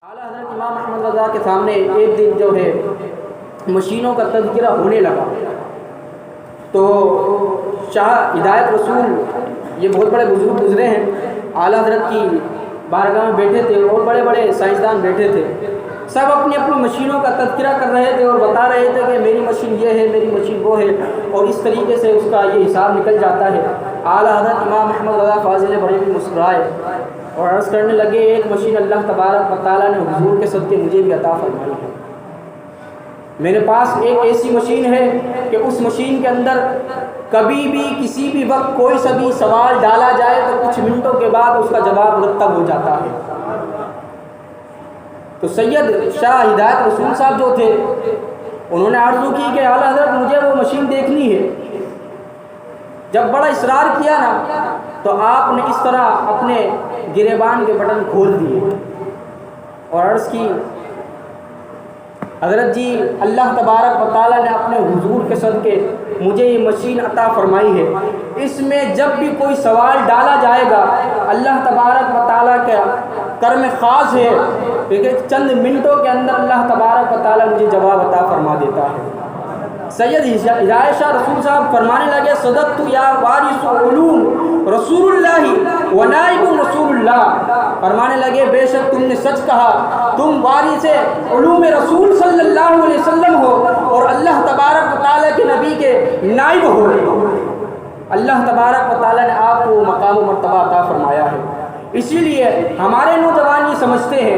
اعلیٰ حضرت امام احمد رضا کے سامنے ایک دن جو ہے مشینوں کا تذکرہ ہونے لگا تو شاہ ہدایت رسول یہ بہت بڑے بزرگ گزرے ہیں، اعلیٰ حضرت کی بارگاہ میں بیٹھے تھے اور بڑے بڑے سائنسدان بیٹھے تھے، سب اپنی اپنی مشینوں کا تذکرہ کر رہے تھے اور بتا رہے تھے کہ میری مشین یہ ہے، میری مشین وہ ہے، اور اس طریقے سے اس کا یہ حساب نکل جاتا ہے۔ اعلیٰ حضرت امام احمد رضا فاضل بریلوی مسکرائے اور عرض کرنے لگے، ایک مشین اللہ تبارک و تعالیٰ نے حضور کے صدقے مجھے بھی عطا فرمائی ہے۔ میرے پاس ایک ایسی مشین ہے کہ اس مشین کے اندر کبھی بھی کسی بھی وقت کوئی سا بھی سوال ڈالا جائے تو کچھ منٹوں کے بعد اس کا جواب مرتب ہو جاتا ہے۔ تو سید شاہ ہدایت رسول صاحب جو تھے انہوں نے عرض کی کہ اعلیٰ حضرت مجھے وہ مشین دیکھنی ہے۔ جب بڑا اصرار کیا نا تو آپ نے اس طرح اپنے گریبان کے بٹن کھول دیے اور عرض کی، حضرت جی اللہ تبارک و تعالیٰ نے اپنے حضور کے صدقے مجھے یہ مشین عطا فرمائی ہے، اس میں جب بھی کوئی سوال ڈالا جائے گا اللہ تبارک و تعالیٰ کا کرم خاص ہے کہ چند منٹوں کے اندر اللہ تبارک و تعالیٰ مجھے جواب عطا فرما دیتا ہے۔ سید ہدایت شاہ رسول صاحب فرمانے لگے، صدقت یا وارث علوم رسول اللہ و نائب رسول اللہ، فرمانے لگے بے شک تم نے سچ کہا، تم وارث علوم رسول صلی اللہ علیہ وسلم ہو اور اللہ تبارک و تعالیٰ کے نبی کے نائب ہو۔ اللہ تبارک و تعالیٰ نے آپ کو مقام و مرتبہ عطا فرمایا ہے، اسی لیے ہمارے نوجوان یہ سمجھتے ہیں